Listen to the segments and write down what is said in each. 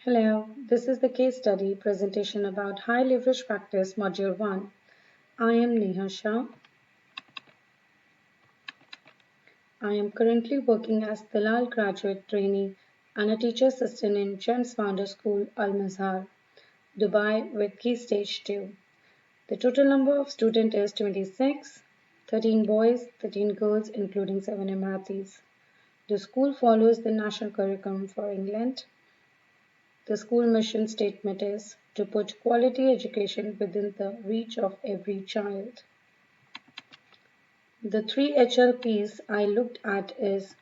Hello, this is the case study presentation about High Leverage Practice Module 1. I am Neha Shah. I am currently working as Dalal graduate trainee and a teacher assistant in GEMS Founder School, Al Mazhar, Dubai with Key Stage 2. The total number of students is 26, 13 boys, 13 girls, including 7 Emiratis. The school follows the national curriculum for England. The school mission statement is to put quality education within the reach of every child. The three HLPs I looked at is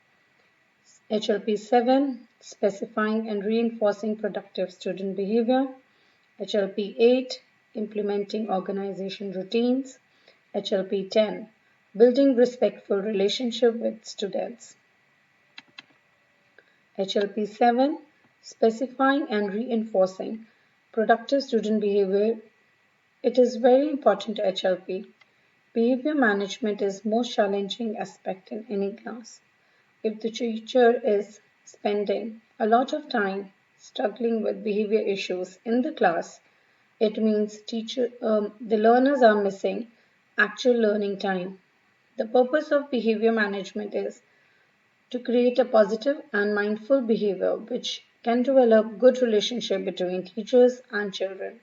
HLP 7, specifying and reinforcing productive student behavior, HLP 8, implementing organization routines, HLP 10, building respectful relationship with students. HLP 7, specifying and reinforcing productive student behavior. It is very important to HLP. Behavior management is most challenging aspect in any class. If the teacher is spending a lot of time struggling with behavior issues in the class, it means the learners are missing actual learning time. The purpose of behavior management is to create a positive and mindful behavior which can develop good relationship between teachers and children.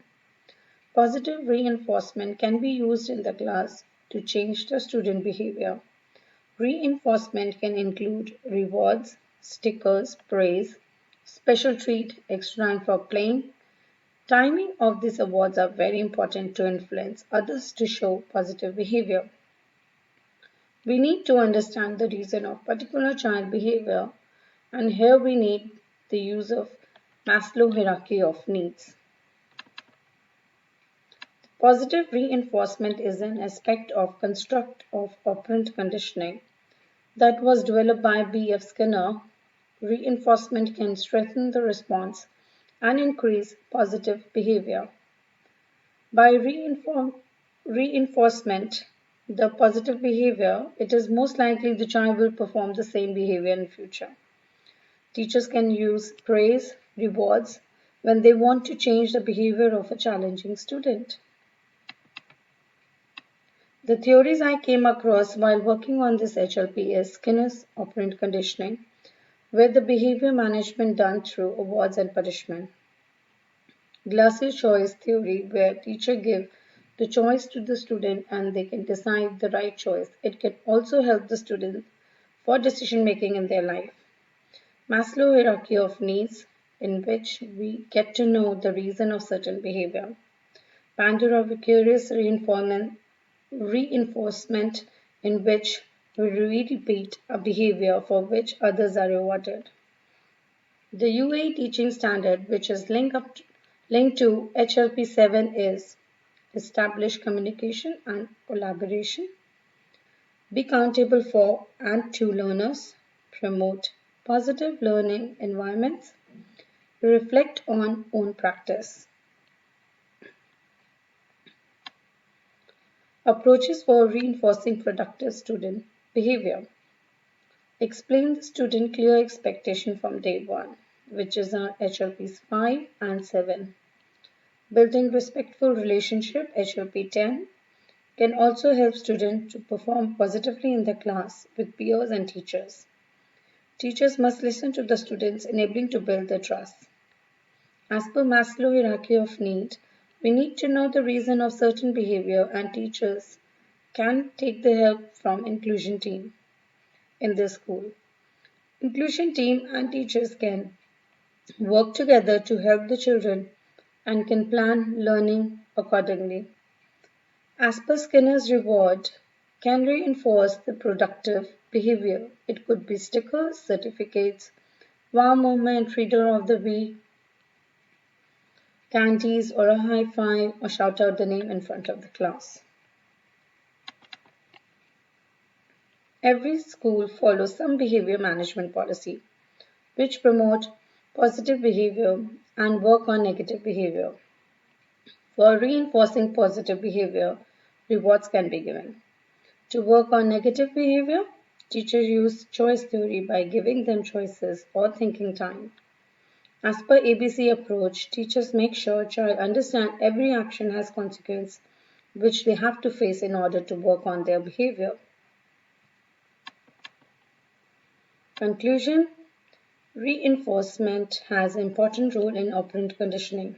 Positive reinforcement can be used in the class to change the student behavior. Reinforcement can include rewards, stickers, praise, special treat, extra time for playing. Timing of these awards are very important to influence others to show positive behavior. We need to understand the reason of particular child behavior, and here we need the use of Maslow hierarchy of needs. Positive reinforcement is an aspect of construct of operant conditioning that was developed by B.F. Skinner. Reinforcement can strengthen the response and increase positive behavior. By reinforcement, the positive behavior, it is most likely the child will perform the same behavior in future. Teachers can use praise, rewards when they want to change the behavior of a challenging student. The theories I came across while working on this HLP is Skinner's operant conditioning, where the behavior management done through awards and punishment. Glass's choice theory, where teacher give the choice to the student and they can decide the right choice. It can also help the student for decision making in their life. Maslow hierarchy of needs, in which we get to know the reason of certain behavior. Bandura vicarious reinforcement, in which we repeat a behavior for which others are rewarded. The UAE teaching standard, which is linked to HLP 7, is establish communication and collaboration, be accountable for and to learners, promote positive learning environments, reflect on own practice. Approaches for reinforcing productive student behavior. Explain the student clear expectation from day one, which is our HLPs 5 and 7. Building respectful relationship, HLP 10, can also help students to perform positively in the class with peers and teachers. Teachers must listen to the students, enabling to build their trust. As per Maslow hierarchy of need, we need to know the reason of certain behavior, and teachers can take the help from inclusion team in their school. Inclusion team and teachers can work together to help the children and can plan learning accordingly. As per Skinner's reward, can reinforce the productive behavior. It could be stickers, certificates, wow moment, reader of the week, candies, or a high five, or shout out the name in front of the class. Every school follows some behavior management policy which promote positive behavior and work on negative behavior. For reinforcing positive behavior, rewards can be given. To work on negative behavior, teachers use choice theory by giving them choices or thinking time. As per ABC approach, teachers make sure child understand every action has consequence which they have to face in order to work on their behavior. Conclusion: reinforcement has an important role in operant conditioning.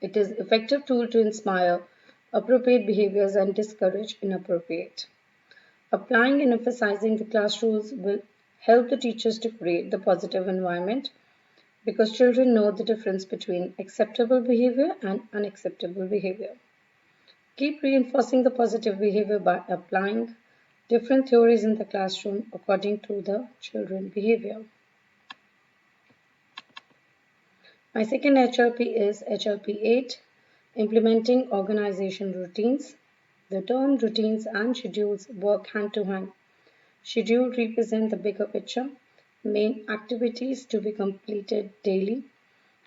It is an effective tool to inspire appropriate behaviors and discourage inappropriate. Applying and emphasizing the class rules will help the teachers to create the positive environment because children know the difference between acceptable behavior and unacceptable behavior. Keep reinforcing the positive behavior by applying different theories in the classroom according to the children's behavior. My second HLP is HLP 8, Implementing Organization Routines. The term routines and schedules work hand to hand. Schedule represents the bigger picture, main activities to be completed daily.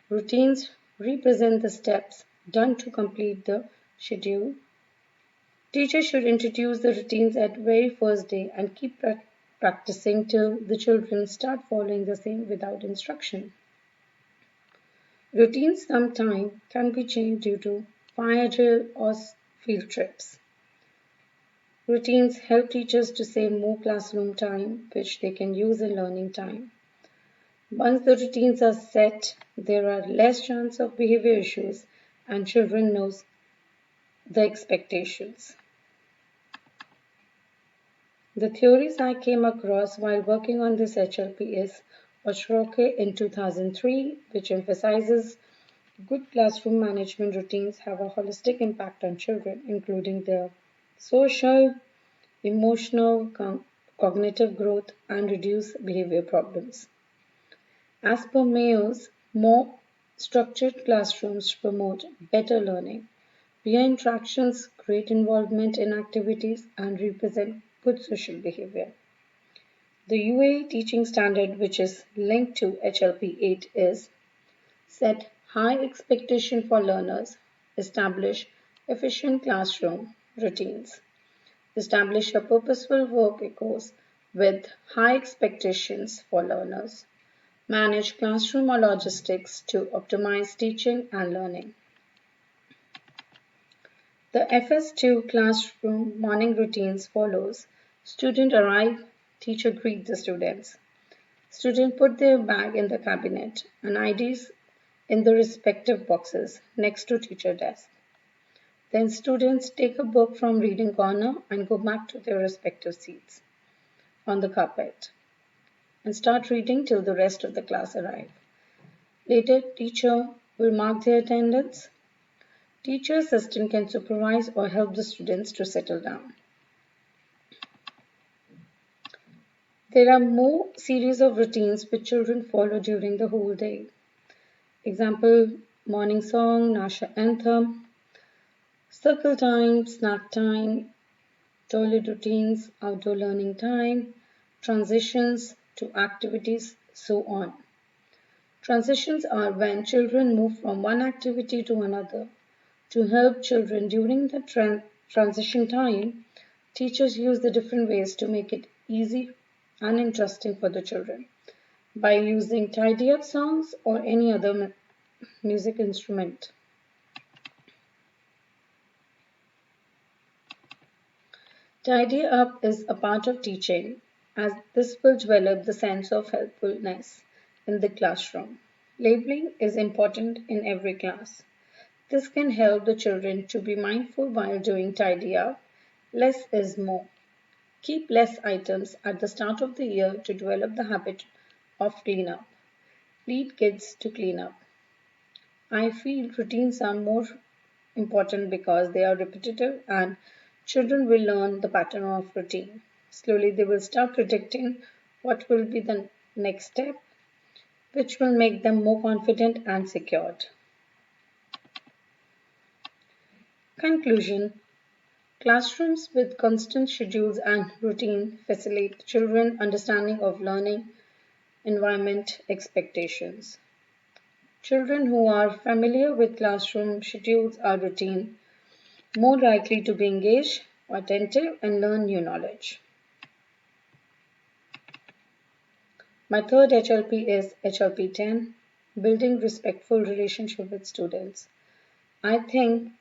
Routines represent the steps done to complete the schedule. Teachers should introduce the routines at very first day and keep practicing till the children start following the same without instruction. Routines sometimes can be changed due to fire drill or field trips. Routines help teachers to save more classroom time, which they can use in learning time. Once the routines are set, there are less chance of behavior issues and children knows the expectations. The theories I came across while working on this HLP is Ochroke in 2003, which emphasizes good classroom management routines have a holistic impact on children, including their social, emotional, cognitive growth, and reduce behavior problems. As per Mayo's, more structured classrooms promote better learning. Peer interactions create involvement in activities and represent good social behavior. The UAE teaching standard, which is linked to HLP 8, is set high expectation for learners, establish efficient classroom routines, establish a purposeful work ethos with high expectations for learners, manage classroom or logistics to optimize teaching and learning. The FS2 classroom morning routines follows. Student arrive, teacher greet the students. Student put their bag in the cabinet and IDs in the respective boxes next to teacher desk. Then students take a book from reading corner and go back to their respective seats on the carpet and start reading till the rest of the class arrive. Later, teacher will mark their attendance. Teacher assistant can supervise or help the students to settle down. There are more series of routines which children follow during the whole day. Example, morning song, Nasha anthem, circle time, snack time, toilet routines, outdoor learning time, transitions to activities, so on. Transitions are when children move from one activity to another. To help children during the transition time, teachers use the different ways to make it easy and interesting for the children by using tidy up songs or any other music instrument. Tidy up is a part of teaching as this will develop the sense of helpfulness in the classroom. Labeling is important in every class. This can help the children to be mindful while doing tidy up. Less is more. Keep less items at the start of the year to develop the habit of cleanup. Lead kids to clean up. I feel routines are more important because they are repetitive and children will learn the pattern of routine. Slowly they will start predicting what will be the next step, which will make them more confident and secured. Conclusion: classrooms with constant schedules and routine facilitate children understanding of learning, environment, expectations. Children who are familiar with classroom schedules or routine more likely to be engaged, attentive, and learn new knowledge. My third HLP is HLP 10, building respectful relationship with students. I think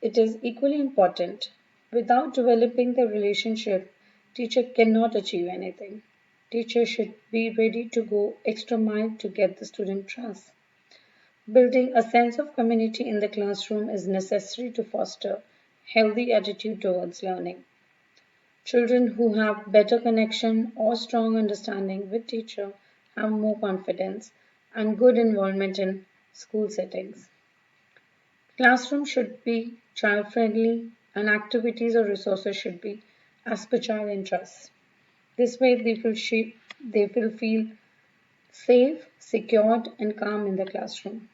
it is equally important. Without developing the relationship, teacher cannot achieve anything. Teacher should be ready to go extra mile to get the student trust. Building a sense of community in the classroom is necessary to foster healthy attitude towards learning. Children who have better connection or strong understanding with teacher have more confidence and good involvement in school settings. Classroom should be child friendly and activities or resources should be as per child interests. This way they will feel safe, secured and calm in the classroom.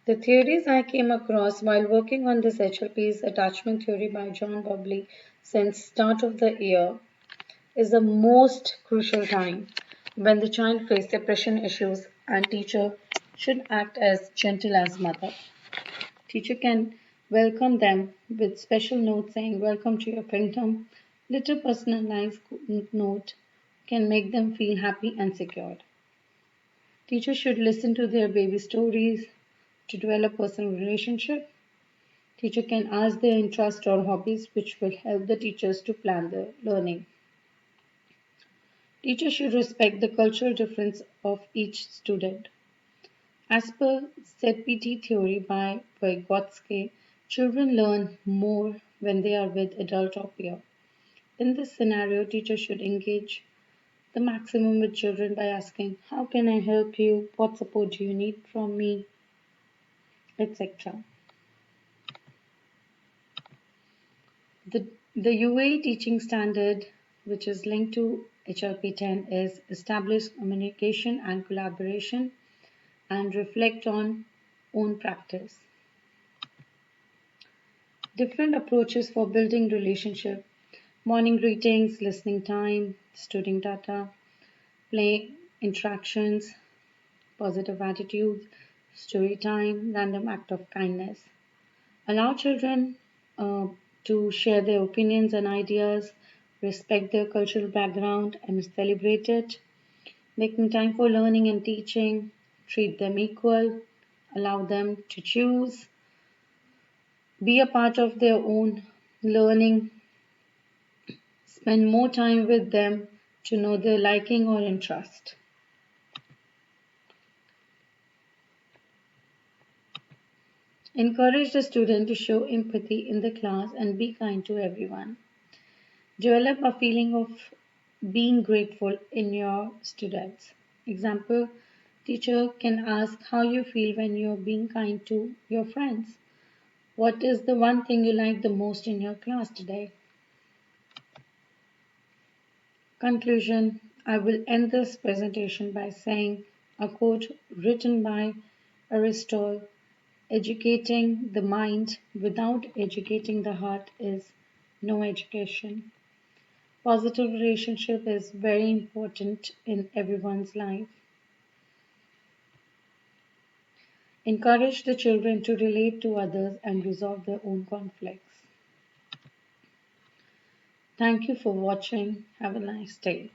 The theories I came across while working on this HLP is attachment theory by John Bowlby since start of the year is the most crucial time when the child faces depression issues and teacher should act as gentle as mother. Teacher can welcome them with special note saying welcome to your kingdom. Little personalized note can make them feel happy and secured. Teachers should listen to their baby stories to develop personal relationship. Teacher can ask their interests or hobbies which will help the teachers to plan their learning. Teachers should respect the cultural difference of each student. As per ZPT theory by Vygotsky, children learn more when they are with adult or peer. In this scenario, teachers should engage the maximum with children by asking, how can I help you? What support do you need from me? Etc. The UAE teaching standard, which is linked to HLP 10, is establish communication and collaboration and reflect on own practice. Different approaches for building relationship. Morning greetings, listening time, student data, play interactions, positive attitudes, story time, random act of kindness. Allow children uh, to share their opinions and ideas, respect their cultural background and celebrate it, making time for learning and teaching, treat them equal, allow them to choose, be a part of their own learning, spend more time with them to know their liking or interest. Encourage the student to show empathy in the class and be kind to everyone. Develop a feeling of being grateful in your students. Example, teacher can ask how you feel when you're being kind to your friends. What is the one thing you like the most in your class today? Conclusion. I will end this presentation by saying a quote written by Aristotle: educating the mind without educating the heart is no education. Positive relationship is very important in everyone's life. Encourage the children to relate to others and resolve their own conflicts. Thank you for watching. Have a nice day.